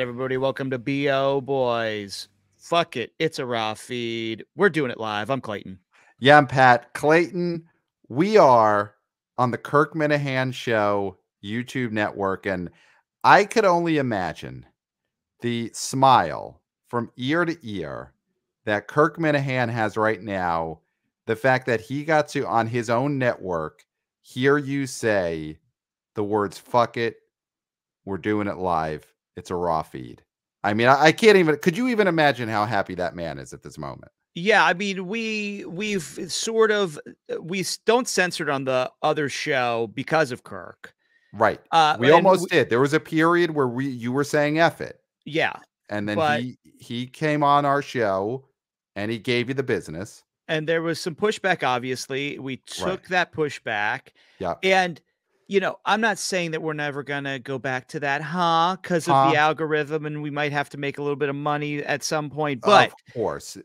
everybody. Welcome to BO Boys. Fuck it. It's a raw feed. We're doing it live. I'm Clayton. Yeah, I'm Pat. Clayton, we are on the Kirk Minahan Show YouTube network, and I could only imagine the smile from ear to ear that Kirk Minahan has right now. The fact that he got to, on his own network, hear you say the words, fuck it, we're doing it live. It's a raw feed. I mean, I can't even, could you even imagine how happy that man is at this moment? Yeah, I mean, we don't censor it on the other show because of Kirk. Right. We almost did. There was a period where you were saying F it. Yeah. And then he came on our show and he gave you the business. And there was some pushback, obviously. We took that pushback. Yeah. And, you know, I'm not saying that we're never going to go back to that, because of the algorithm, and we might have to make a little bit of money at some point. But of course,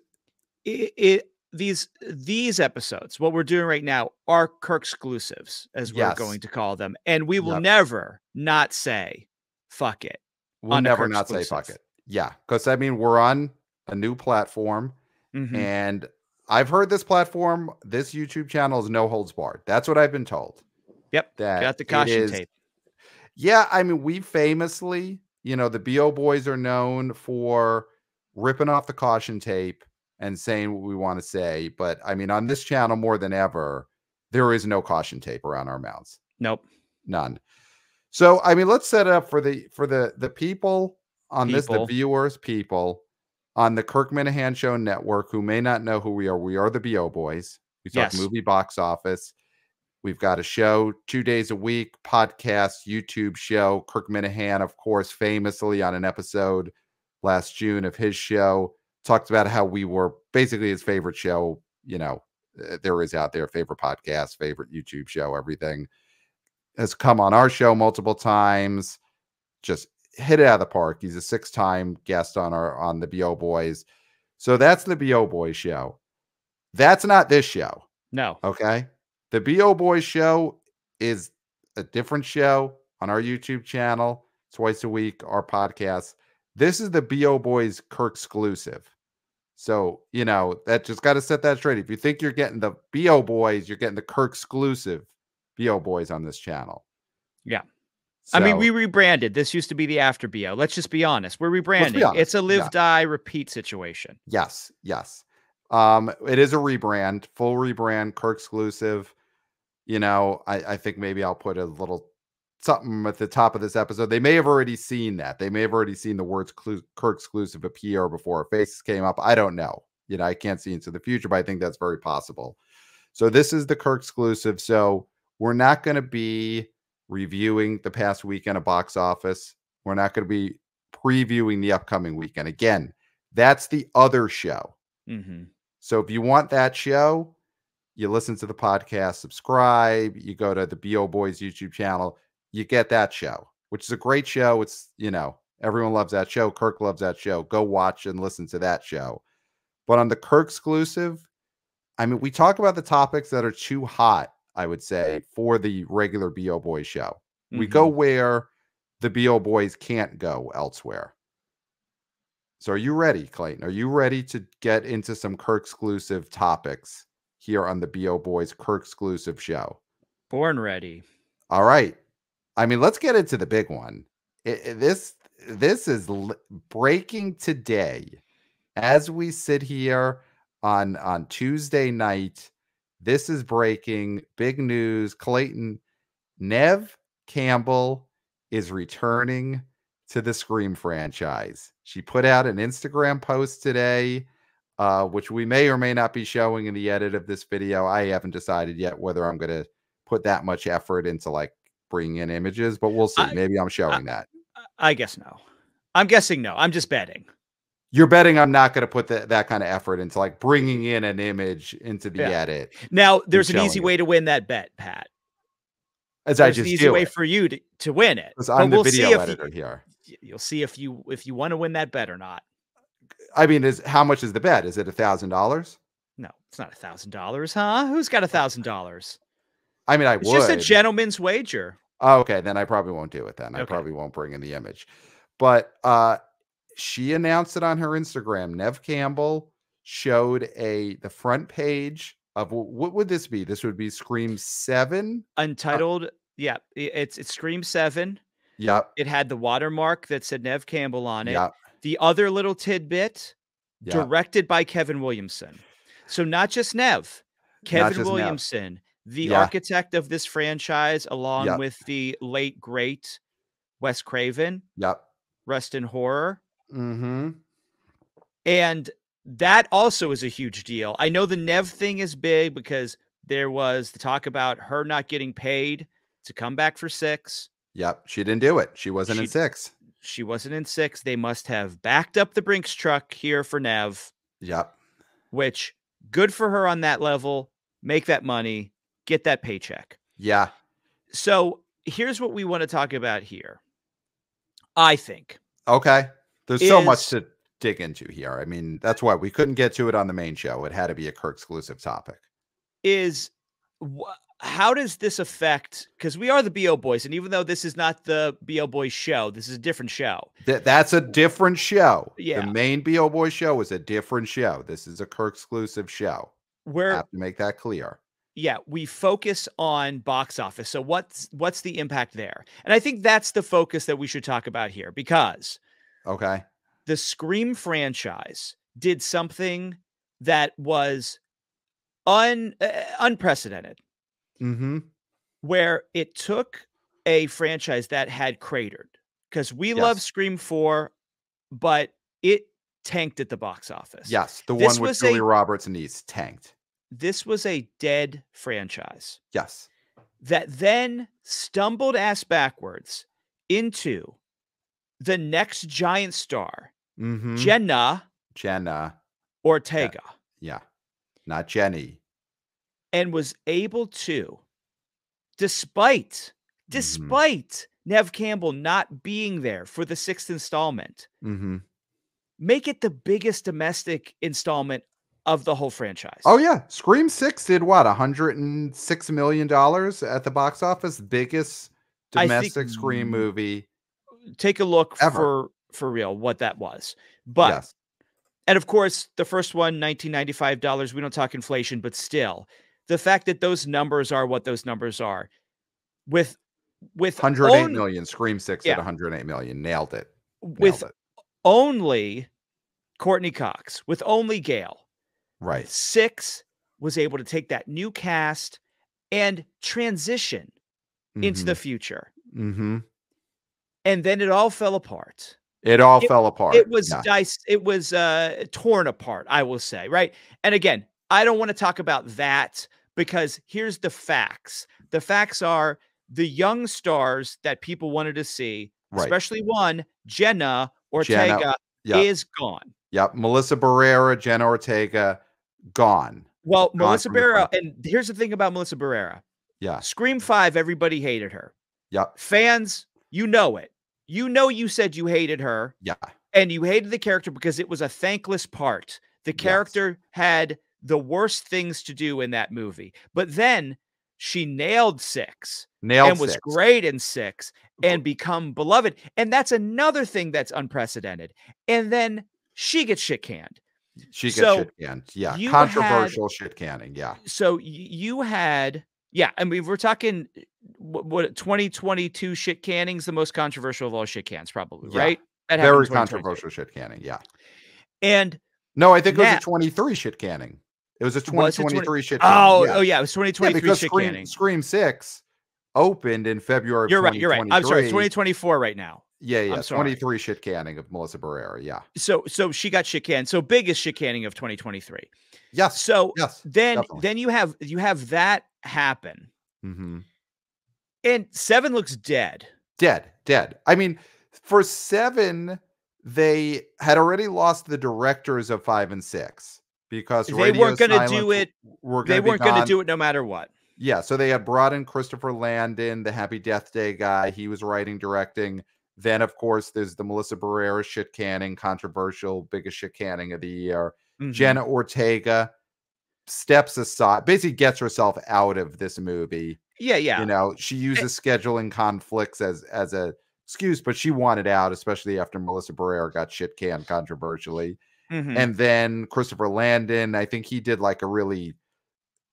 these episodes, what we're doing right now, are KIRKSCLUSIVEs, as we're going to call them. And we will never not say, fuck it. We'll never not say fuck it. Yeah. Because, I mean, we're on a new platform. And I've heard this platform, this YouTube channel is no holds barred. That's what I've been told. Yep. That got the caution tape. Yeah. I mean, we famously, you know, the BO Boys are known for ripping off the caution tape and saying what we want to say. But I mean, on this channel more than ever, there is no caution tape around our mouths. Nope. None. So, I mean, let's set it up for the people on this, the viewers, people on the Kirk Minahan Show network who may not know who we are. We are the BO Boys. We talk movie box office. We've got a show 2 days a week, podcast, YouTube show. Kirk Minahan, of course, famously on an episode last June of his show, talked about how we were basically his favorite show, you know, there is out there, favorite podcast, favorite YouTube show, everything. Has come on our show multiple times, just hit it out of the park. He's a 6-time guest on the BO Boys. So that's the BO Boys show. That's not this show. No. Okay. The BO Boys show is a different show on our YouTube channel, twice a week, our podcast. This is the BO Boys KIRKSCLUSIVE. So, you know, that just got to set that straight. If you think you're getting the BO Boys, you're getting the KIRKSCLUSIVE BO Boys on this channel. Yeah. So, I mean, we rebranded. This used to be the After BO. Let's just be honest. We're rebranding. It's a live, die, repeat situation. Yes. Yes. It is a rebrand, full rebrand, KIRKSCLUSIVE. You know, I think maybe I'll put a little something at the top of this episode. They may have already seen that. They may have already seen the words KIRKSCLUSIVE appear before our faces came up. I don't know. You know, I can't see into the future, but I think that's very possible. So this is the KIRKSCLUSIVE. So we're not going to be reviewing the past weekend of box office. We're not going to be previewing the upcoming weekend. Again, that's the other show. So if you want that show, you listen to the podcast, subscribe, you go to the BO Boys YouTube channel, you get that show, which is a great show. It's, you know, everyone loves that show. Kirk loves that show. Go watch and listen to that show. But on the KIRKSCLUSIVE, I mean, we talk about the topics that are too hot, I would say, for the regular BO Boys show. We go where the BO Boys can't go elsewhere. So are you ready, Clayton? Are you ready to get into some KIRKSCLUSIVE topics here on the BO Boys KIRKSCLUSIVE show? Born ready. All right. I mean, let's get into the big one. This is breaking today as we sit here on Tuesday night. This is breaking, big news. Clayton, Neve Campbell is returning to the Scream franchise. She put out an Instagram post today, which we may or may not be showing in the edit of this video. I haven't decided yet whether I'm going to put that much effort into like bringing in images, but we'll see. Maybe I'm showing that. I guess no. I'm guessing no. I'm just betting. You're betting I'm not going to put that kind of effort into like bringing in an image into the edit. Now, there's an easy way to win that bet, Pat. There's an easy way for you to win it. Because I'm the video editor here. You'll see if you want to win that bet or not. I mean, how much is the bet? Is it $1,000? No, it's not $1,000, huh? Who's got $1,000? I mean, it's just a gentleman's wager. Oh, okay, then I probably won't do it then. I probably won't bring in the image. But she announced it on her Instagram. Neve Campbell showed the front page of what would this be? This would be Scream 7? Untitled. Yeah, it's Scream 7. Yep. It had the watermark that said Neve Campbell on it. Yep. The other little tidbit, directed by Kevin Williamson. So not just Neve, Kevin Williamson, the architect of this franchise, along with the late, great Wes Craven. Yep. Rest in horror. Mm-hmm. And that also is a huge deal. I know the Neve thing is big because there was the talk about her not getting paid to come back for 6. Yep. She didn't do it. She wasn't in 6. She wasn't in 6. They must have backed up the Brinks truck here for Neve. Yep. Which, good for her on that level. Make that money. Get that paycheck. Yeah. So here's what we want to talk about here. I think. Okay. There's so much to dig into here. I mean, that's why we couldn't get to it on the main show. It had to be a Kirk exclusive topic. How does this affect, because we are the BO Boys, and even though this is not the BO Boys show, this is a different show. That's a different show. Yeah. The main BO Boys show is a different show. This is a Kirk exclusive show. I have to make that clear. Yeah, we focus on box office. So what's the impact there? And I think that's the focus that we should talk about here, because the Scream franchise did something that was unprecedented. Mm-hmm. Where it took a franchise that had cratered, because we love Scream 4, but it tanked at the box office. Yes, the one with Julia Roberts' niece tanked. This was a dead franchise. Yes. That then stumbled ass backwards into the next giant star, Jenna Ortega. Yeah. Not Jenny. And was able to, despite Neve Campbell not being there for the 6th installment, make it the biggest domestic installment of the whole franchise. Oh, yeah. Scream 6 did what? $106 million at the box office? Biggest domestic Scream movie. Take a look for real what that was. But, and of course, the first one, $1995. We don't talk inflation, but still. The fact that those numbers are what those numbers are, with 108 million, Scream 6 at 108 million, nailed it. Only Courtney Cox, with only Gale, 6 was able to take that new cast and transition into the future, and then it all fell apart. It fell apart. It was diced. It was torn apart, I will say. Right, and again, I don't want to talk about that. Because here's the facts. The facts are the young stars that people wanted to see, especially one, Jenna Ortega, is gone. Yep. Melissa Barrera, Jenna Ortega, gone. Well, Melissa Barrera, and here's the thing about Melissa Barrera. Yeah. Scream 5, everybody hated her. Yep. Fans, you know it. You know you said you hated her. Yeah. And you hated the character because it was a thankless part. The character had the worst things to do in that movie. But then she nailed 6 and was great in 6 and become beloved. And that's another thing that's unprecedented. And then she gets shit canned. She gets shit canned. Yeah. Controversial shit canning. Yeah. So you had, I mean, we're talking what 2022 shit canning's the most controversial of all shit cans, probably, right? That very controversial shit canning. Yeah. And no, I think it was a 23 shit canning. It was a 2023 shit canning. Oh, yeah. It was 2023 shit canning. Scream 6 opened in February. You're right. I'm sorry. It's 2024 right now. Yeah. 23 shit canning of Melissa Barrera. Yeah. So she got shit canned. So biggest shit canning of 2023. Yes. So then definitely. you have that happen. And 7 looks dead. Dead. I mean, for 7, they had already lost the directors of 5 and 6. Because they weren't going to do it. They weren't going to do it no matter what. Yeah. So they had brought in Christopher Landon, the Happy Death Day guy. He was writing, directing. Then, of course, there's the Melissa Barrera shit canning, controversial, biggest shit canning of the year. Jenna Ortega steps aside, basically gets herself out of this movie. Yeah. You know, she uses scheduling conflicts as a excuse, but she wanted out, especially after Melissa Barrera got shit canned controversially. Mm-hmm. And then Christopher Landon, I think he did like a really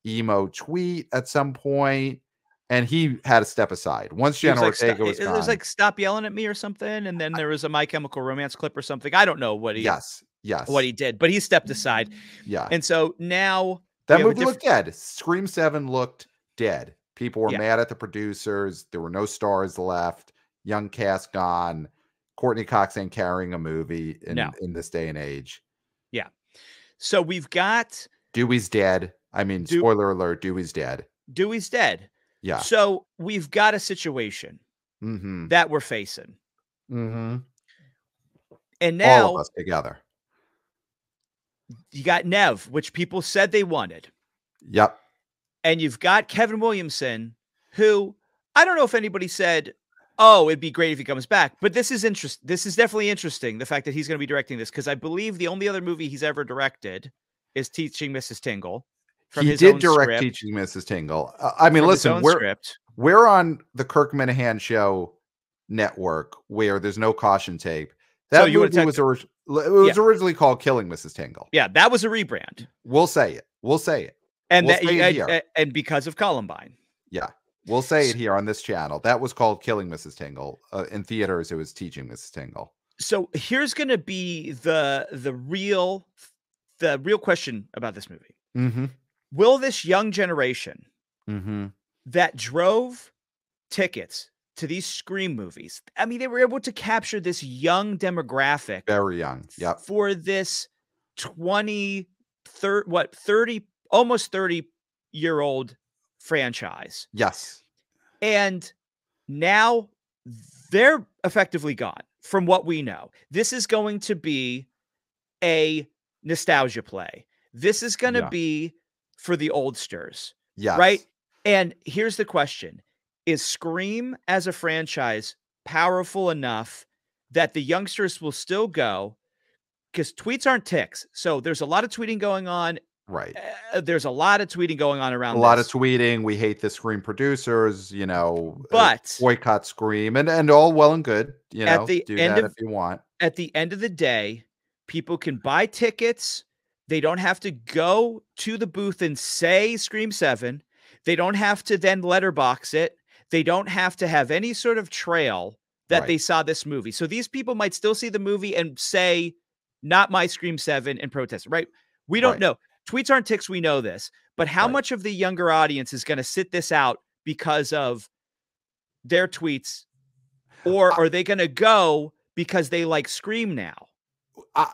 emo tweet at some point, and he had to step aside once Jenna Ortega was gone. It was like, "Stop yelling at me" or something, and then there was a My Chemical Romance clip or something. I don't know what he what he did, but he stepped aside. Yeah. And so now that movie looked dead. Scream 7 looked dead. People were mad at the producers. There were no stars left. Young cast gone. Courtney Cox ain't carrying a movie in this day and age. Yeah. So we've got Dewey's dead. I mean, spoiler alert, Dewey's dead. Dewey's dead. Yeah. So we've got a situation that we're facing. Mm-hmm. And now all of us together. You got Neve, which people said they wanted. Yep. And you've got Kevin Williamson, who I don't know if anybody said, "Oh, it'd be great if he comes back." But this is interesting. This is definitely interesting. The fact that he's going to be directing this, because I believe the only other movie he's ever directed is Teaching Mrs. Tingle. He did direct Teaching Mrs. Tingle. I mean, listen, we're on the Kirk Minahan Show network where there's no caution tape. That movie was originally called Killing Mrs. Tingle. Yeah, that was a rebrand. We'll say it. We'll say it. And and because of Columbine. Yeah. We'll say it here on this channel. That was called Killing Mrs. Tingle. In theaters, it was Teaching Mrs. Tingle. So here's going to be the real question about this movie. Mm-hmm. Will this young generation that drove tickets to these Scream movies, I mean, they were able to capture this young demographic. Very young. Yep. For this 30, almost 30-year-old franchise. Yes. And now they're effectively gone from what we know. This is going to be a nostalgia play. This is going to be for the oldsters. Yes. Right? And here's the question. Is Scream as a franchise powerful enough that the youngsters will still go? Because tweets aren't ticks. So there's a lot of tweeting going on. Right. There's a lot of tweeting going on around. A lot of tweeting. We hate the Scream producers, but boycott Scream and all well and good. Do that if you want. At the end of the day, people can buy tickets. They don't have to go to the booth and say Scream 7. They don't have to then letterbox it. They don't have to have any sort of trail that they saw this movie. So these people might still see the movie and say, "Not my Scream 7," and protest, right? We don't know. Tweets aren't ticks. We know this. But how much of the younger audience is going to sit this out because of their tweets? Or are they going to go because they like Scream now?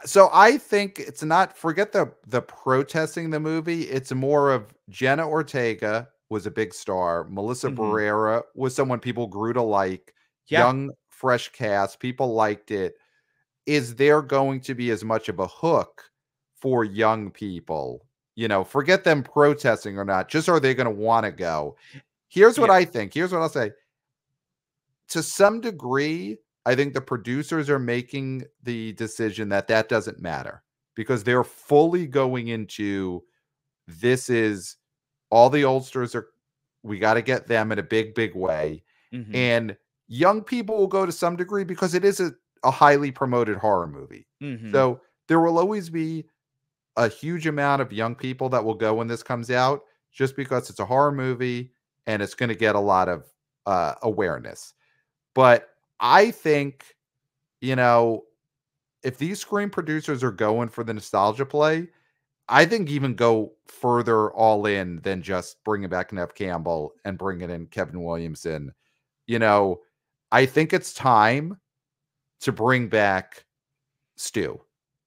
So I think it's not, forget the protesting the movie. It's more of Jenna Ortega was a big star. Melissa Barrera was someone people grew to like. Young, fresh cast. People liked it. Is there going to be as much of a hook for young people? Forget them protesting or not. Just are they going to want to go? Here's what I think. Here's what I'll say. To some degree, I think the producers are making the decision that doesn't matter because they're fully going into this is all the oldsters we got to get them in a big, big way. And young people will go to some degree because it is a highly promoted horror movie. So there will always be a huge amount of young people that will go when this comes out just because it's a horror movie and it's going to get a lot of awareness. But I think, if these Scream producers are going for the nostalgia play, I think even go further all in than just bringing back Neve Campbell and bringing in Kevin Williamson. I think it's time to bring back Stu.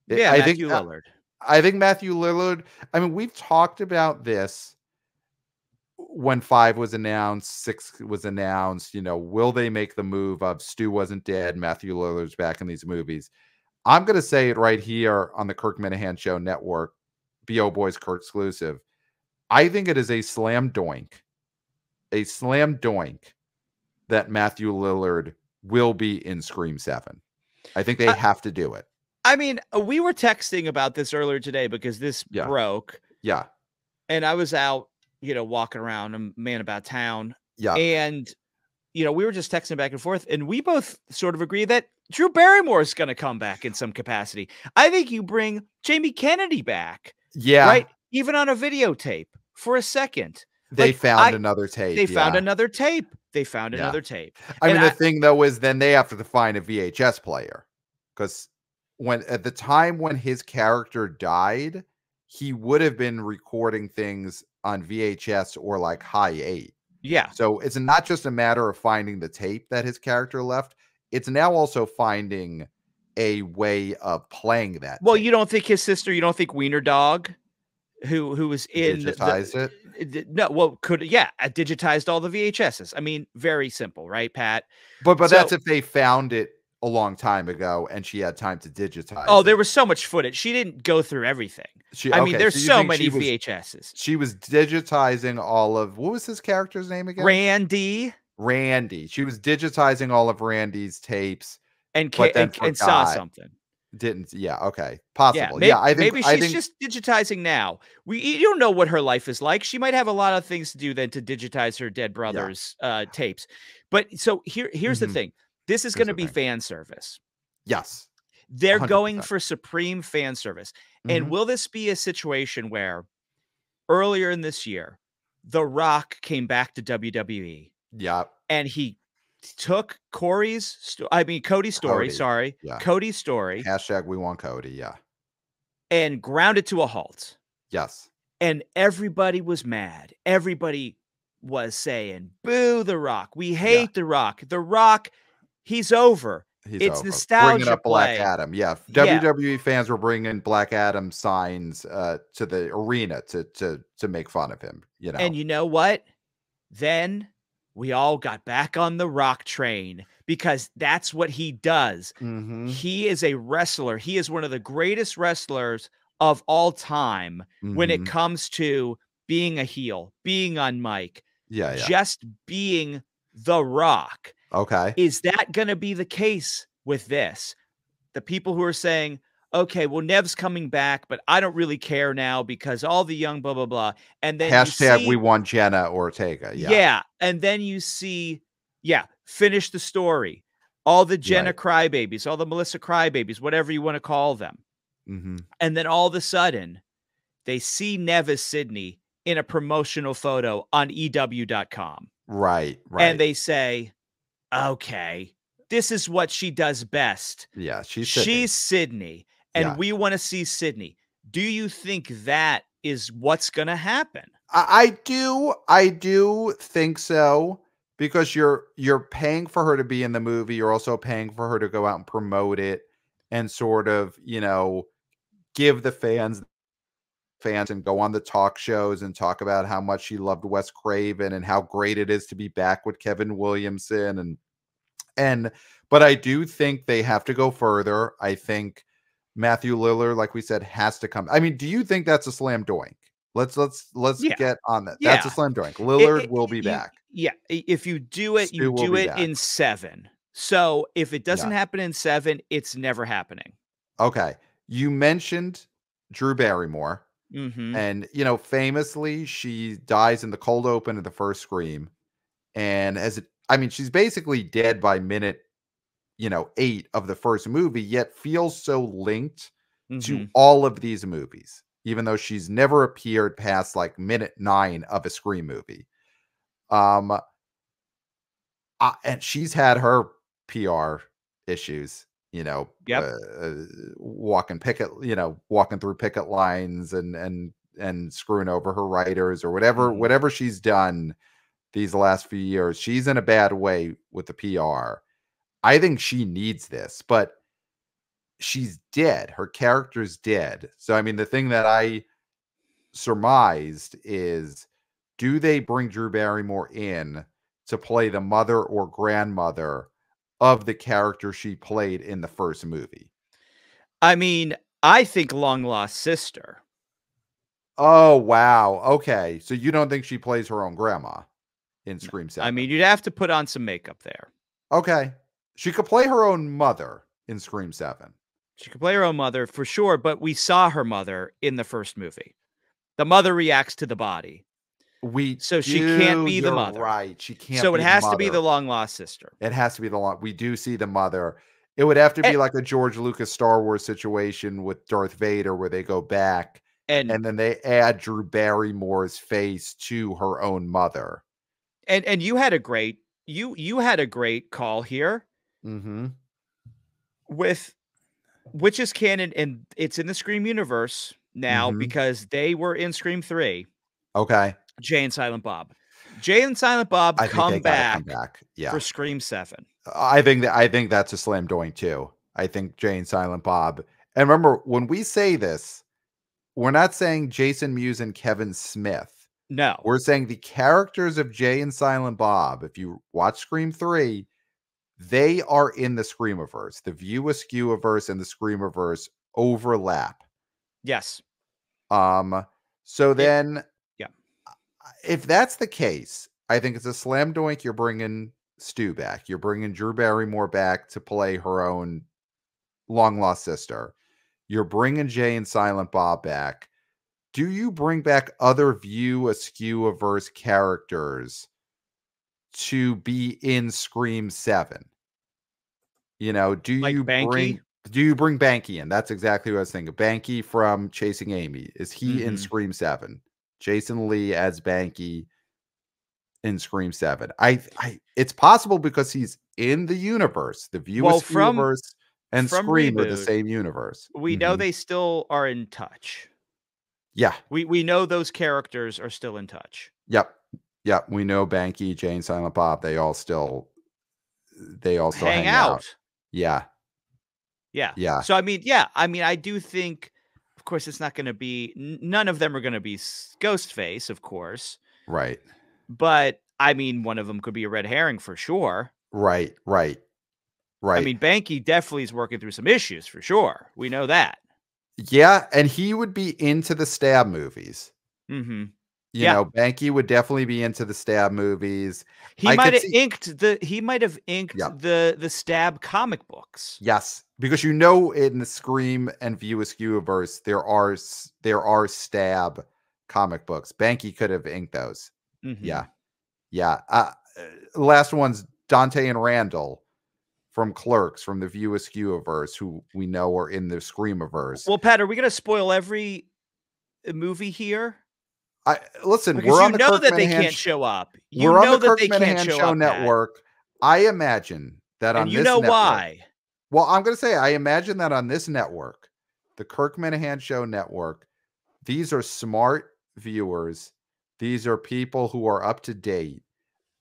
Yeah, Matthew Lillard. I think Matthew Lillard, I mean, we've talked about this when 5 was announced, 6 was announced, will they make the move of Stu wasn't dead, Matthew Lillard's back in these movies? I'm going to say it right here on the Kirk Minahan Show Network, BO Boys KIRKSCLUSIVE. I think it is a slam doink that Matthew Lillard will be in Scream 7. I think they have to do it. I mean, we were texting about this earlier today because this broke. Yeah. And I was out, walking around, a man about town. Yeah. And you know, we were just texting back and forth, and we both sort of agree that Drew Barrymore is going to come back in some capacity. I think you bring Jamie Kennedy back. Yeah. Right? Even on a videotape for a second. They found another tape. They found another tape. They found another tape. I mean, the thing though is then they have to find a VHS player, because at the time when his character died, he would have been recording things on VHS or like high 8. Yeah. So it's not just a matter of finding the tape that his character left. It's now also finding a way of playing that. Well, tape. you don't think his sister, you don't think Wiener Dog, who was in digitized it? No, well, digitized all the VHSs. I mean, very simple, right, Pat? But that's if they found it a long time ago and she had time to digitize. Oh, there was so much footage. She didn't go through everything. I mean, there's so many VHSs. She was digitizing all of, what was his character's name again? Randy. She was digitizing all of Randy's tapes and saw something. Okay. Possible. Yeah, I think she's just digitizing now. You don't know what her life is like. She might have a lot of things to do than to digitize her dead brother's tapes. But so here's the thing. This is going to be fan service. Yes. They're 100%. Going for supreme fan service. And will this be a situation where earlier in this year, The Rock came back to WWE? Yeah. And he took Cody's story. Sorry. Yeah. Cody's story. # we want Cody. Yeah. And ground it to a halt. Yes. And everybody was mad. Everybody was saying, boo The Rock. We hate The Rock. The Rock, he's over. It's over. Nostalgia. Bringing up Black Adam. Yeah. WWE fans were bringing Black Adam signs to the arena to make fun of him. You know. And you know what? Then we all got back on the Rock train because that's what he does. He is a wrestler. He is one of the greatest wrestlers of all time when it comes to being a heel, being on mic, just being The Rock. Okay. Is that going to be the case with this? The people who are saying, okay, well, Nev's coming back, but I don't really care now because all the young blah, blah, blah. And then # we want Jenna Ortega. Yeah. And then you see, finish the story. All the Jenna crybabies, all the Melissa crybabies, whatever you want to call them. And then all of a sudden, they see Neve as Sydney in a promotional photo on EW.com. Right. And they say, okay, this is what she does best. Yeah, she's Sydney. And we want to see Sydney. Do you think that is what's going to happen? I do think so, because you're paying for her to be in the movie. You're also paying for her to go out and promote it and sort of, give the fans and go on the talk shows and talk about how much she loved Wes Craven and how great it is to be back with Kevin Williamson. But I do think they have to go further. I think Matthew Lillard, like we said, has to come. I mean, do you think that's a slam dunk? Let's get on that. That's a slam dunk. Lillard will be back. Yeah. If you do it, you do it in 7. So if it doesn't happen in 7, it's never happening. Okay. You mentioned Drew Barrymore. And, famously, she dies in the cold open of the first Scream. And she's basically dead by minute 8 of the first movie, yet feels so linked to all of these movies, even though she's never appeared past like minute 9 of a Scream movie. And she's had her PR issues, walking through picket lines and screwing over her writers or whatever she's done these last few years. She's in a bad way with the PR. I think she needs this, but she's dead. Her character's dead. So, the thing that I surmised is, do they bring Drew Barrymore in to play the mother or grandmother of the character she played in the first movie? I think long lost sister. Oh, wow. Okay. So you don't think she plays her own grandma in Scream 7? You'd have to put on some makeup there. Okay. She could play her own mother in Scream 7. She could play her own mother for sure, but we saw her mother in the first movie. The mother reacts to the body. So she can't be the You're mother. right. She can't So it be the has to be mother. the long-lost sister. It has to be the long. We do see the mother. It would have to be like a George Lucas Star Wars situation with Darth Vader where they go back and then they add Drew Barrymore's face to her own mother. And you had a great you had a great call here. Mm-hmm. With which is canon, and it's in the Scream universe now because they were in Scream 3. Okay. Jay and Silent Bob. Jay and Silent Bob I think they gotta come back back. Yeah. for Scream 7. I think that's a slam doink too. I think Jay and Silent Bob. And remember, when we say this, we're not saying Jason Mewes and Kevin Smith. No. We're saying the characters of Jay and Silent Bob, if you watch Scream 3, they are in the Screamiverse. The View Askewverse and the Screamiverse overlap. Yes. So then, yeah. If that's the case, I think it's a slam doink. You're bringing Stu back. You're bringing Drew Barrymore back to play her own long lost sister. You're bringing Jay and Silent Bob back. Do you bring back other View Askewverse characters to be in Scream 7? You know, do you bring Banky in? That's exactly what I was thinking. Banky from Chasing Amy. Is he in Scream 7? Jason Lee as Banky in Scream 7. It's possible because he's in the universe. The View Askewverse and Scream are the same universe. We know they still are in touch. Yeah. We know those characters are still in touch. Yep. Yep. We know Banky, Jay and Silent Bob, they all still hang out. Yeah. Yeah. Yeah. So I mean, I do think, of course, it's not going to be, none of them are going to be Ghostface, of course. Right. But I mean, one of them could be a red herring for sure. Right. I mean, Banky definitely is working through some issues for sure. We know that. Yeah, and he would be into the Stab movies. Mm-hmm. You know, Banky would definitely be into the Stab movies. He might have inked the Stab comic books. Yes, because you know in the Scream and View Askewverse there are Stab comic books. Banky could have inked those. Yeah. Last one's Dante and Randall from Clerks, from the View Askewverse, who we know are in the Screamiverse. Well, Pat, are we going to spoil every movie here? Listen, because we're on the know Kirk that Minahan they can't show up. We're on the Kirk Minahan Show Network. I imagine that on this network. Why? Well, I'm going to say I imagine that on this network, the Kirk Minahan Show Network, these are smart viewers. These are people who are up to date.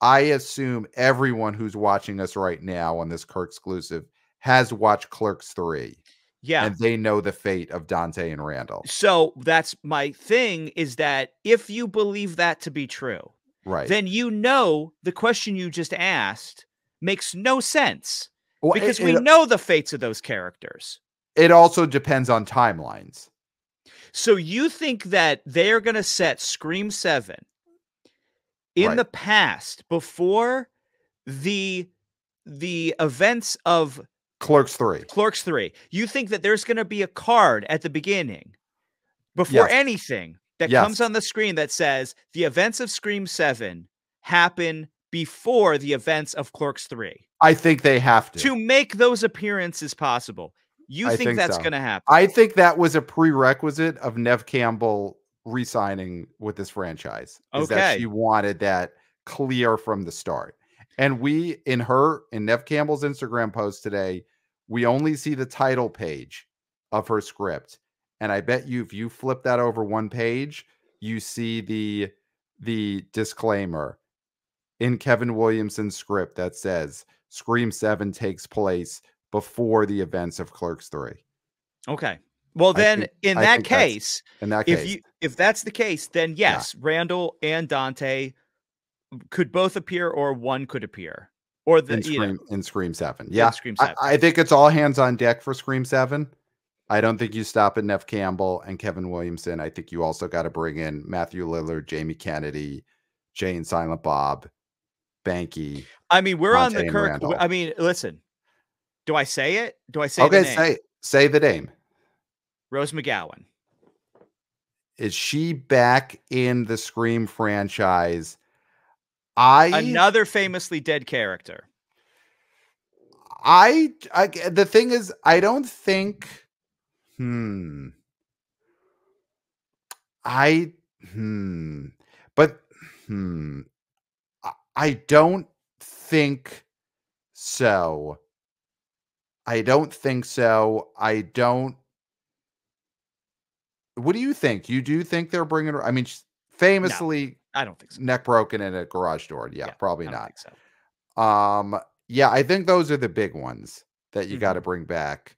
I assume everyone who's watching us right now on this KIRKSCLUSIVE has watched Clerks 3. Yeah. And they know the fate of Dante and Randall. So that's my thing, is that if you believe that to be true, right, then you know the question you just asked makes no sense. Well, because we know the fates of those characters. It also depends on timelines. So you think that they're going to set Scream 7 in the past, before the events of Clerks 3. You think that there's going to be a card at the beginning before anything that comes on the screen that says the events of Scream 7 happen before the events of Clerks 3? I think they have to make those appearances possible. You think that's going to happen? I think that was a prerequisite of Neve Campbell re-signing with this franchise. Is that she wanted that clear from the start. And we, in Neve Campbell's Instagram post today, we only see the title page of her script. And I bet you, if you flip that over one page, you see the disclaimer in Kevin Williamson's script that says Scream 7 takes place before the events of Clerks 3. Okay. Well, then in that case, if that's the case, then yes, Randall and Dante could both appear, or one could appear, or in Scream 7. Yeah, Scream 7. I think it's all hands on deck for Scream 7. I don't think you stop at Neve Campbell and Kevin Williamson. I think you also got to bring in Matthew Lillard, Jamie Kennedy, Jay and Silent Bob, Banky. I mean, we're on the Kirk. Randall. I mean, listen. Do I say it? Do I say the name? say the name. Rose McGowan. Is she back in the Scream franchise? Another famously dead character. The thing is, I don't think. But I don't think so. I don't think so. I don't. What do you think? You do think they're bringing her? I mean, famously, I don't think so. Neck broken in a garage door. Yeah, probably not. I don't think so. Yeah, I think those are the big ones that you got to bring back.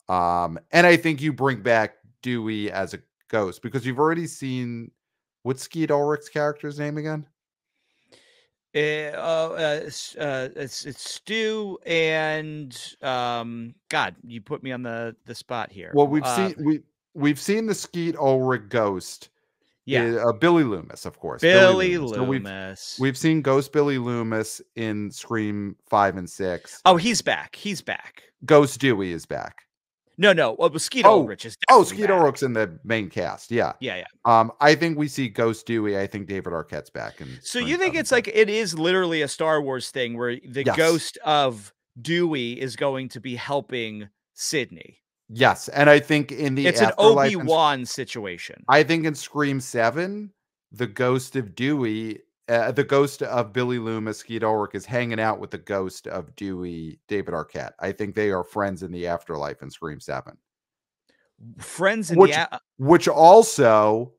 And I think you bring back Dewey as a ghost because you've already seen what's Skeet Ulrich's character's name again? It's Stu and God, you put me on the spot here. Well, we've seen the Skeet Ulrich ghost. Yeah, Billy Loomis, of course. Billy Loomis. So we've seen Ghost Billy Loomis in Scream 5 and 6. Oh, he's back. He's back. Ghost Dewey is back. No. Well, Skeet Ulrich is Skeet Ulrich's in the main cast. Yeah. I think we see Ghost Dewey. I think David Arquette's back. So you think it's like it is literally a Star Wars thing where the ghost of Dewey is going to be helping Sidney? Yes, and I think it's an Obi-Wan situation. I think in Scream 7, the ghost of Dewey, the ghost of Billy Loomis, Skeet Ulrich, is hanging out with the ghost of Dewey, David Arquette. I think they are friends in the afterlife in Scream 7. Friends in which also,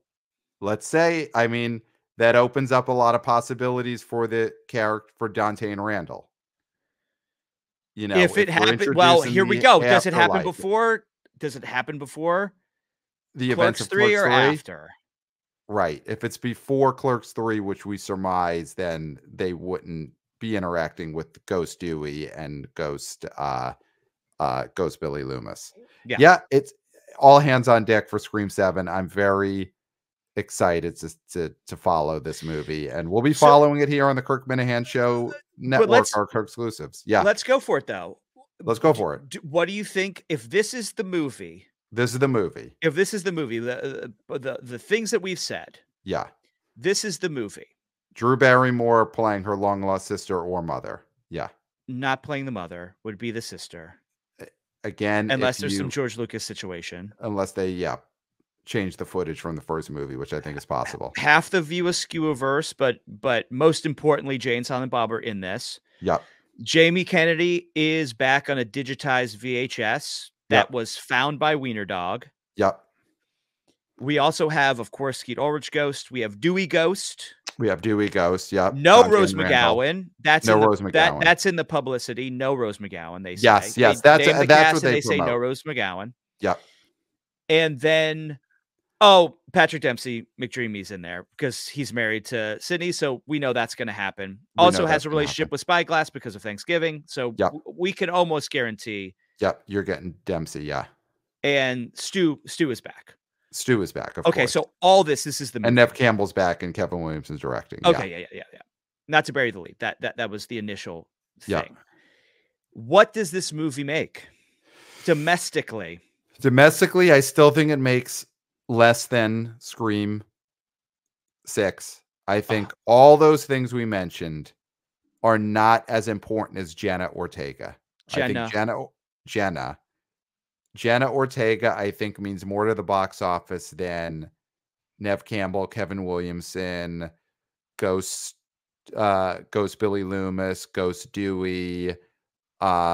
let's say, I mean, that opens up a lot of possibilities for the character for Dante and Randall. You know, if it happened, well, here we go. Does it happen before? Does it happen before the events of Clerks 3 or after? Right. If it's before Clerks 3, which we surmise, then they wouldn't be interacting with Ghost Dewey and Ghost Billy Loomis. Yeah, it's all hands on deck for Scream 7. I'm very excited to follow this movie, and we'll be following it here on the Kirk Minahan Show Network, our Kirk exclusives. Yeah, let's go for it though. Let's go for it. What do you think? If this is the movie, this is the movie. If this is the movie, the things that we've said. Yeah, this is the movie. Drew Barrymore playing her long lost sister or mother. Yeah, not playing the mother would be the sister. Again, unless there's some George Lucas situation. Unless they change the footage from the first movie, which I think is possible. Half the view is skew-averse, but most importantly, Jay and Silent Bob are in this. Yep. Jamie Kennedy is back on a digitized VHS that was found by Wiener Dog. Yep. We also have, of course, Skeet Ulrich Ghost. We have Dewey Ghost. Yep. No Rose McGowan. That's Rose McGowan. That's in the publicity. No Rose McGowan. They say. Yes. That's what they say. No Rose McGowan. Yep. And then, Patrick Dempsey McDreamy's in there because he's married to Sydney, so we know that's going to happen. Also has a relationship with Spyglass because of Thanksgiving, so we can almost guarantee. Yep, you're getting Dempsey. Yeah. And Stu is back. Stu is back. Of course. So all this is the movie. And Neve Campbell's back, and Kevin Williamson's directing. Okay, yeah. Not to bury the lead. That was the initial thing. What does this movie make domestically? Domestically, I still think it makes less than Scream 6. I think all those things we mentioned are not as important as Jenna Ortega. I think Jenna Ortega, I think, means more to the box office than Neve Campbell, Kevin Williamson, Ghost Billy Loomis, Ghost Dewey,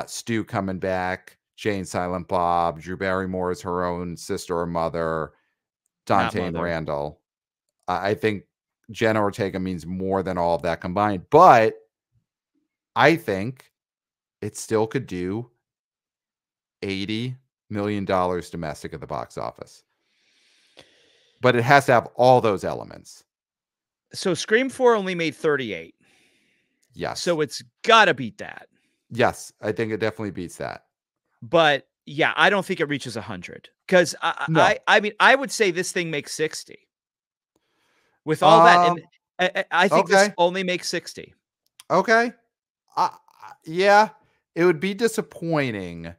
Stu coming back, Jane Silent Bob, Drew Barrymore is her own sister or mother, Dante and Randall. I think Jenna Ortega means more than all of that combined, but I think it still could do $80 million domestic at the box office. But it has to have all those elements. So Scream 4 only made 38. Yes. So it's got to beat that. Yes, I think it definitely beats that. But yeah, I don't think it reaches 100 because I mean, I would say this thing makes 60. With all that, and I think this only makes 60. Okay. Yeah, it would be disappointing.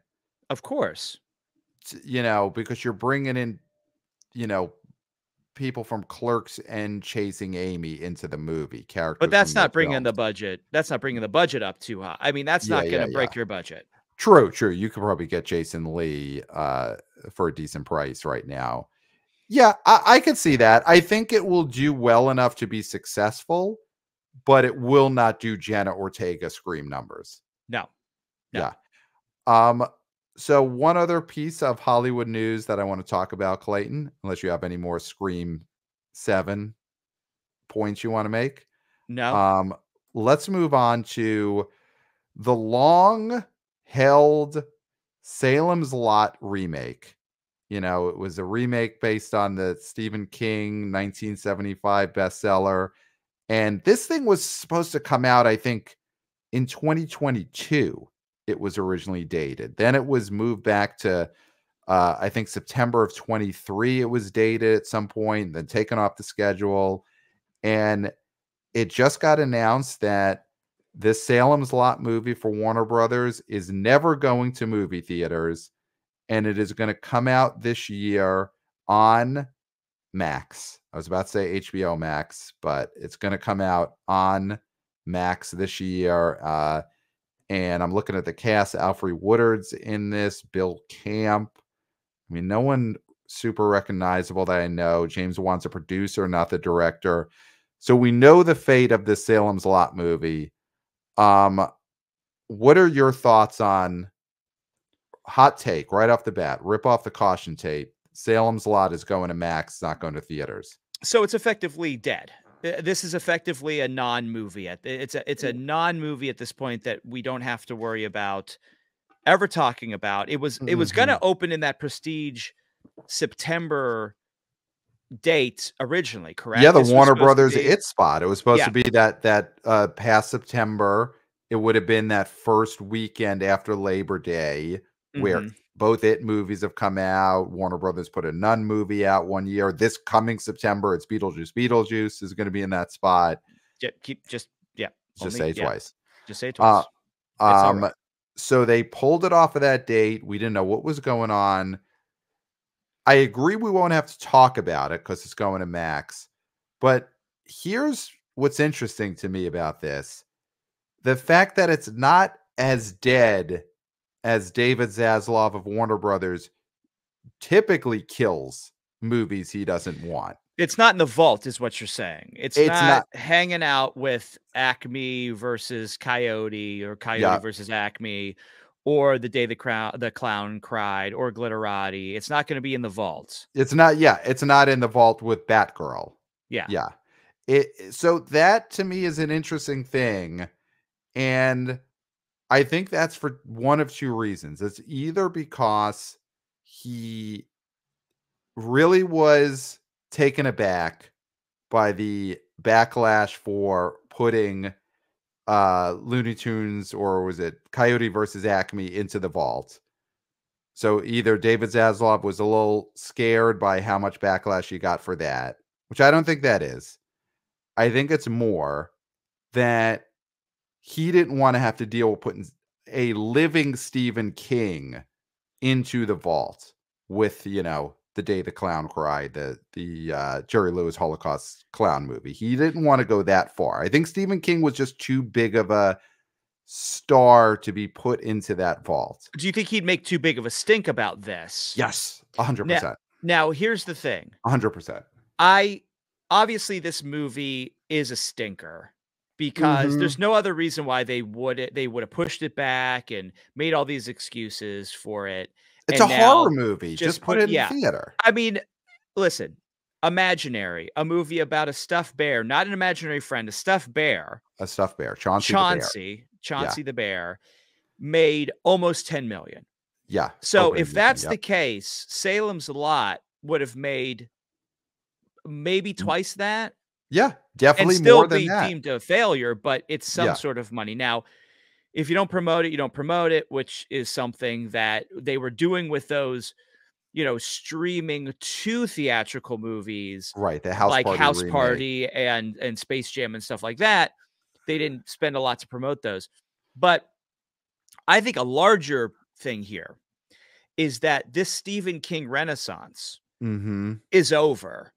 Of course. Because you're bringing in, people from Clerks and Chasing Amy into the movie, But characters that's from those not bringing films. the budget. That's not bringing the budget up too high. I mean, that's not going to break your budget. True. You could probably get Jason Lee for a decent price right now. Yeah, I could see that. I think it will do well enough to be successful, but it will not do Jenna Ortega Scream numbers. No. Yeah. So one other piece of Hollywood news that I want to talk about, Clayton, unless you have any more Scream 7 points you want to make. No. Let's move on to the long-held Salem's Lot remake. You know, it was a remake based on the Stephen King 1975 bestseller. And this thing was supposed to come out, I think, in 2022. It was originally dated. Then it was moved back to, I think, September of 23. It was dated at some point, then taken off the schedule. And it just got announced that this Salem's Lot movie for Warner Brothers is never going to movie theaters. And it is going to come out this year on Max. I was about to say HBO Max, but it's going to come out on Max this year. And I'm looking at the cast. Alfre Woodard's in this. Bill Camp. I mean, no one super recognizable that I know. James Wan's a producer, not the director. So we know the fate of this Salem's Lot movie. What are your thoughts on hot take right off the bat? Rip off the caution tape. Salem's Lot is going to Max, not going to theaters. So it's effectively dead. This is effectively a non-movie. It's a non-movie at this point that we don't have to worry about ever talking about. It was going to open in that Prestige September date originally, correct? Yeah, the Warner Brothers It spot. It was supposed to be that past September. It would have been that first weekend after Labor Day, where both It movies have come out. Warner Brothers put a Nun movie out one year. This coming September, it's Beetlejuice. Beetlejuice is going to be in that spot. Just say it twice. Just say it twice. So they pulled it off of that date. We didn't know what was going on. I agree we won't have to talk about it because it's going to Max. But here's what's interesting to me about this. The fact that it's not as dead as David Zaslav of Warner Brothers typically kills movies he doesn't want. It's not in the vault, is what you're saying. It's not hanging out with Acme versus Coyote or Coyote versus Acme or The Day the Clown Cried or Glitterati. It's not going to be in the vault. It's not. Yeah, it's not in the vault with Batgirl. Yeah. So that to me is an interesting thing. And I think that's for one of two reasons. It's either because he really was taken aback by the backlash for putting Looney Tunes, or was it Coyote versus Acme, into the vault. So either David Zaslav was a little scared by how much backlash he got for that, which I don't think that is. I think it's more that he didn't want to have to deal with putting a living Stephen King into the vault with, The Day the Clown Cried, the Jerry Lewis Holocaust clown movie. He didn't want to go that far. I think Stephen King was just too big of a star to be put into that vault. Do you think he'd make too big of a stink about this? Yes, 100%. Now here's the thing. 100%. Obviously this movie is a stinker because there's no other reason why they would have pushed it back and made all these excuses for it. It's a horror movie. Just put it in theater. I mean, listen, Imaginary, a movie about a stuffed bear, not an imaginary friend, a stuffed bear. A stuffed bear. Chauncey the bear, made almost 10 million. Yeah. So if that's the case, Salem's Lot would have made maybe twice that. Yeah, definitely and still more than be that. Deemed a failure, but it's some sort of money. Now, if you don't promote it, you don't promote it, which is something that they were doing with those, streaming to theatrical movies, right? The House Party and Space Jam and stuff like that. They didn't spend a lot to promote those, but I think a larger thing here is that this Stephen King renaissance is over.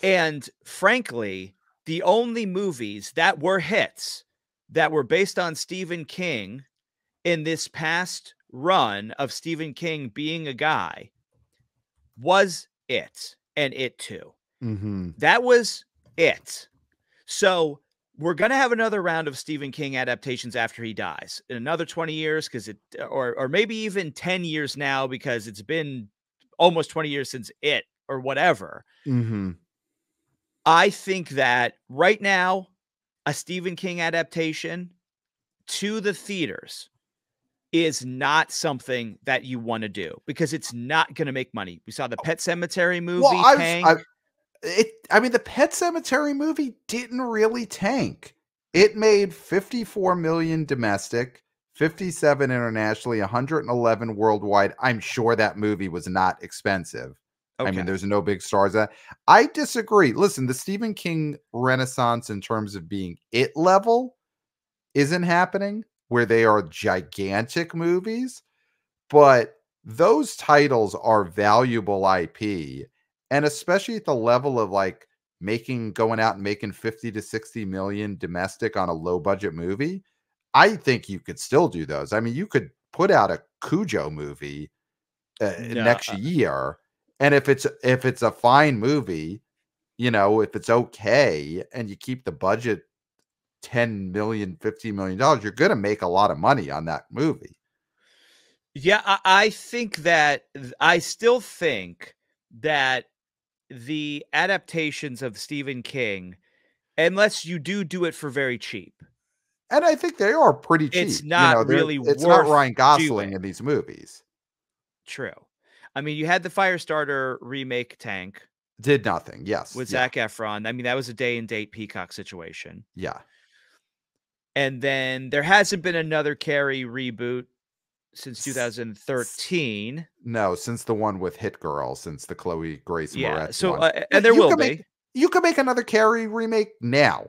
And frankly, the only movies that were hits that were based on Stephen King in this past run of Stephen King being a guy was It and It Too. That was it. So we're going to have another round of Stephen King adaptations after he dies in another 20 years, because or maybe even 10 years now, because it's been almost 20 years since It or whatever. I think that right now, a Stephen King adaptation to the theaters is not something that you want to do, because it's not going to make money. We saw the Pet Sematary movie tank. I mean, the Pet Sematary movie didn't really tank. It made 54 million domestic, 57 internationally, 111 worldwide. I'm sure that movie was not expensive. I mean, there's no big stars. I disagree. Listen, the Stephen King renaissance in terms of being It level isn't happening, where they are gigantic movies, but those titles are valuable IP. And especially at the level of like going out and making 50 to 60 million domestic on a low budget movie, I think you could still do those. I mean, you could put out a Cujo movie next year. And if it's a fine movie, if it's okay, and you keep the budget $10 million, $15 million, you're going to make a lot of money on that movie. Yeah, I still think that the adaptations of Stephen King, unless you do it for very cheap, and I think they are pretty cheap. It's not really it's worth not Ryan Gosling doing in these movies. True. I mean, you had the Firestarter remake tank. Did nothing. Yes. With Zac Efron. I mean, that was a day and date Peacock situation. Yeah. And then there hasn't been another Carrie reboot since 2013. No, since the one with Hit Girl, since the Chloe Grace Moretz so, one. and there will be. You could make another Carrie remake now.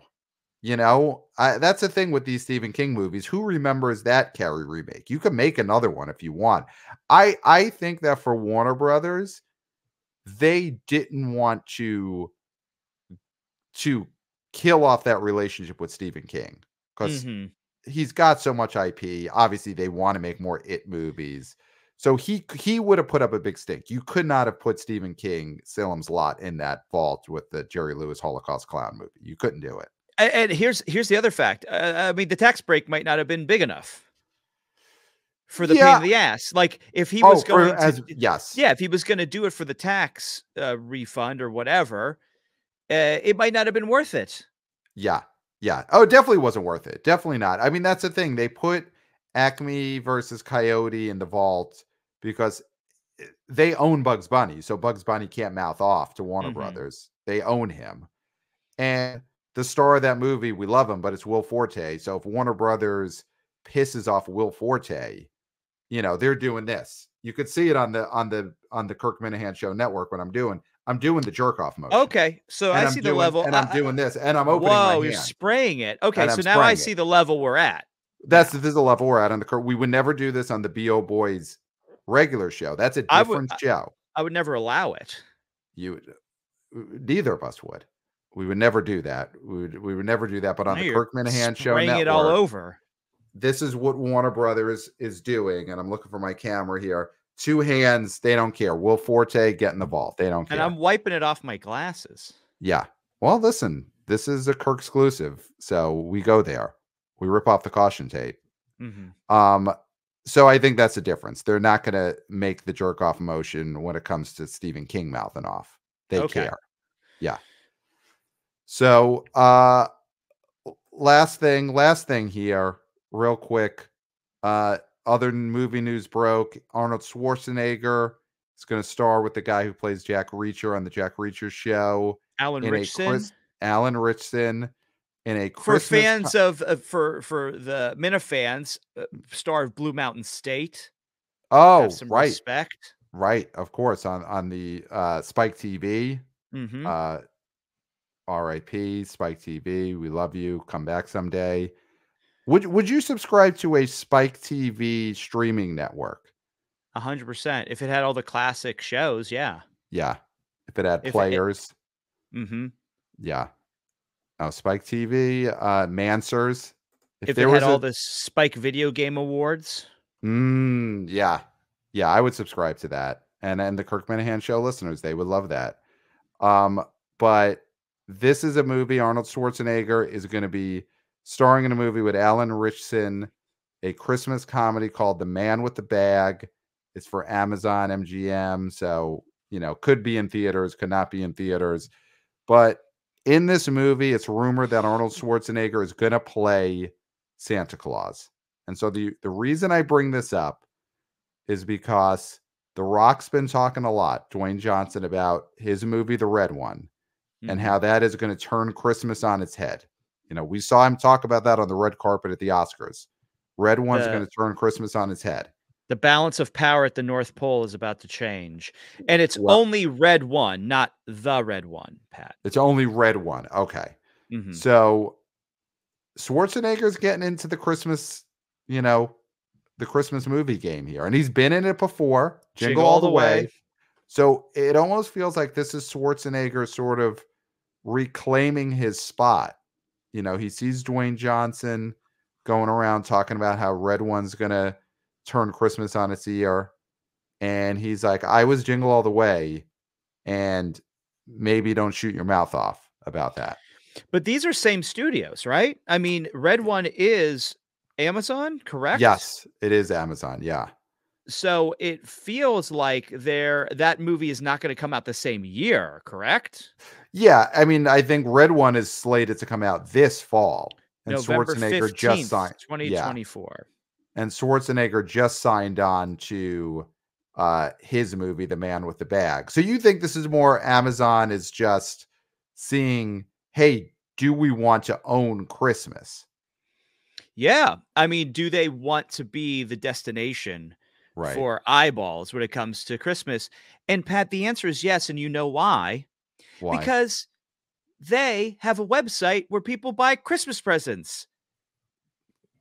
That's the thing with these Stephen King movies. Who remembers that Carrie remake? You could make another one if you want. I think that for Warner Brothers, they didn't want to kill off that relationship with Stephen King, because he's got so much IP. Obviously, they want to make more It movies. So he would have put up a big stink. You could not have put Stephen King, Salem's Lot in that vault with the Jerry Lewis Holocaust Clown movie. You couldn't do it. And here's the other fact. I mean, the tax break might not have been big enough for the pain in the ass. Like if he was going if he was going to do it for the tax refund or whatever, it might not have been worth it. Yeah. Oh, it definitely wasn't worth it. Definitely not. I mean, that's the thing. They put Acme versus Coyote in the vault because they own Bugs Bunny. So Bugs Bunny can't mouth off to Warner Brothers. They own him. And the star of that movie, we love him, but it's Will Forte. So if Warner Brothers pisses off Will Forte, they're doing this. You could see it on the Kirk Minahan Show network. What I'm doing the jerk off motion. Okay, so I see the level, and I'm doing this, and I'm opening my hand. You're spraying it. Okay, so now I see the level we're at. This is the level we're at on the Kirk. We would never do this on the BO Boys regular show. That's a different show. I would never allow it. Neither of us would. We would never do that. We would never do that. But on the Kirk Minahan Show network, it all over. This is what Warner Brothers is doing, and I'm looking for my camera here. Two hands, they don't care. Will Forte get in the vault. They don't care. And I'm wiping it off my glasses. Yeah. Well, listen, this is a Kirk exclusive, so we go there. We rip off the caution tape. So I think that's the difference. They're not going to make the jerk off motion when it comes to Stephen King mouthing off. They care. Yeah. So last thing here, real quick. Other movie news broke. Arnold Schwarzenegger is going to star with the guy who plays Jack Reacher on the Jack Reacher show. Alan Ritchson in a for fans of for the Minifans, star of Blue Mountain State. Oh, some right. Respect. Right, of course, on the Spike TV. RIP Spike TV. We love you. Come back someday. Would you subscribe to a Spike TV streaming network? 100%. If it had all the classic shows, yeah. Yeah. If it had players. Mm-hmm. Yeah. Oh, Spike TV, Mansers. If it had all the Spike video game awards. Yeah. Yeah, I would subscribe to that. And the Kirk Minahan Show listeners, they would love that. But this is a movie Arnold Schwarzenegger is going to be starring in a movie with Alan Ritchson, a Christmas comedy called The Man with the Bag. It's for Amazon MGM, so, could be in theaters, could not be in theaters. But in this movie, it's rumored that Arnold Schwarzenegger is going to play Santa Claus. And so the reason I bring this up is because The Rock's been talking a lot, Dwayne Johnson, about his movie, The Red One, and how that is going to turn Christmas on its head. We saw him talk about that on the red carpet at the Oscars. Red One's going to turn Christmas on its head. The balance of power at the North Pole is about to change. And it's only Red One, not the Red One, Pat. It's only Red One. Okay. Mm-hmm. So Schwarzenegger's getting into the Christmas, the Christmas movie game here. And he's been in it before. Jingle All the Way. So it almost feels like this is Schwarzenegger sort of reclaiming his spot. He sees Dwayne Johnson going around talking about how Red One's going to turn Christmas on its ear. And he's like, I was Jingle All the Way. And maybe don't shoot your mouth off about that. But these are same studios, right? I mean, Red One is Amazon, correct? Yes, it is Amazon. Yeah. So it feels like that movie is not going to come out the same year, correct? Yeah. I mean, I think Red One is slated to come out this fall. And November Schwarzenegger 15th, just signed 2024. Yeah. And Schwarzenegger just signed on to his movie, The Man with the Bag. So you think this is more Amazon is just seeing, hey, do we want to own Christmas? Yeah. I mean, do they want to be the destination for eyeballs when it comes to Christmas? And Pat, the answer is yes. And you know why? Because they have a website where people buy Christmas presents.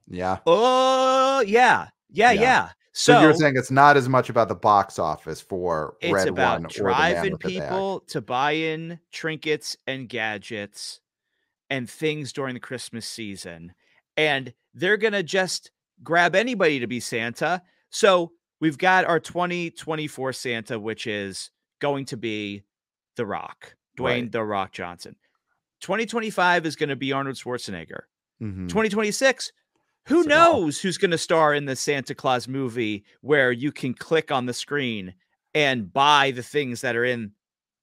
Yeah. Oh, yeah. Yeah. So you're saying it's not as much about the box office for Red One. It's about driving people to buy in trinkets and gadgets and things during the Christmas season. And they're going to just grab anybody to be Santa. So we've got our 2024 Santa, which is going to be The Rock, Dwayne The Rock Johnson. 2025 is going to be Arnold Schwarzenegger. 2026, who knows who's going to star in the Santa Claus movie where you can click on the screen and buy the things that are in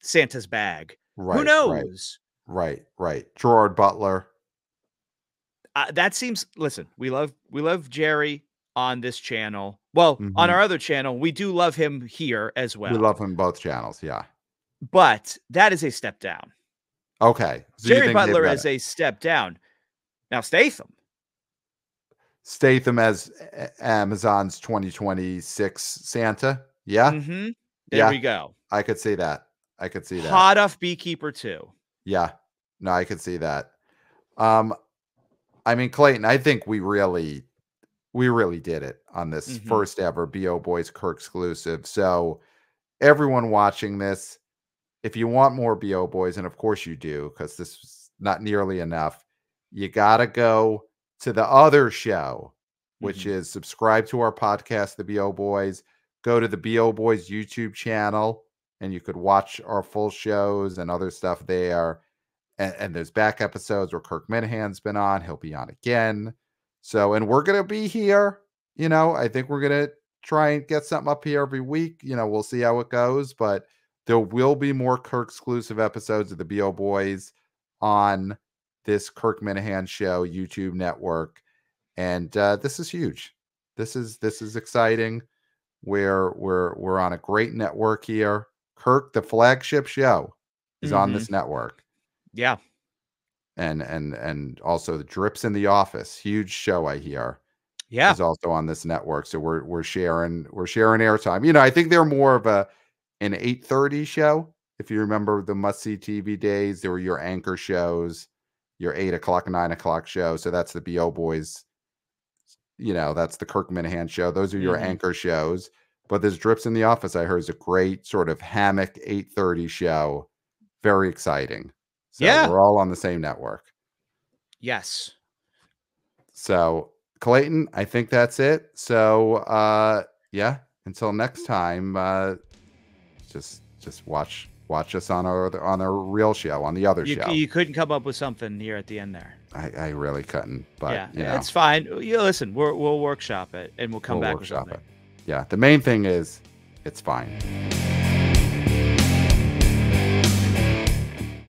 Santa's bag. Who knows? Right. Gerard Butler. That seems, listen, we love Jerry on this channel. Well, on our other channel, we do love him here as well. We love him both channels. Yeah. But that is a step down. Okay. So Jerry Butler is a step down. Now Statham as Amazon's 2026 Santa. Yeah. There we go. I could see that. Hot off Beekeeper 2. Yeah. No, I could see that. I mean, Clayton, I think we really did it on this first ever BO Boys KIRKSCLUSIVE. So everyone watching this, if you want more BO Boys, and of course you do, because this is not nearly enough, you got to go to the other show, which is subscribe to our podcast, The BO Boys. Go to the BO Boys YouTube channel, and you could watch our full shows and other stuff there. And there's back episodes where Kirk Minahan's been on. He'll be on again. So, and we're going to be here. I think we're going to try and get something up here every week. We'll see how it goes. But there will be more KIRKSCLUSIVE episodes of the BO Boys on this Kirk Minahan Show YouTube network. And this is huge. This is exciting. We're on a great network here. Kirk, the flagship show, is on this network. Yeah. And also the Drips in the Office, huge show I hear. Yeah. Is also on this network. So we're sharing airtime. I think they're more of an 8:30 show. If you remember the must-see TV days, there were your anchor shows, your 8 o'clock, 9 o'clock show. So that's the BO Boys. That's the Kirk Minahan Show. Those are your anchor shows. But this Drips in the Office, I heard, is a great sort of hammock 8:30 show. Very exciting. So we're all on the same network. Yes. So Clayton, I think that's it. So yeah, until next time, just watch us on our real show, on the other show. You couldn't come up with something here at the end there. I really couldn't, but yeah, it's fine. You listen, we'll workshop it and we'll come back with something. Yeah, the main thing is it's fine.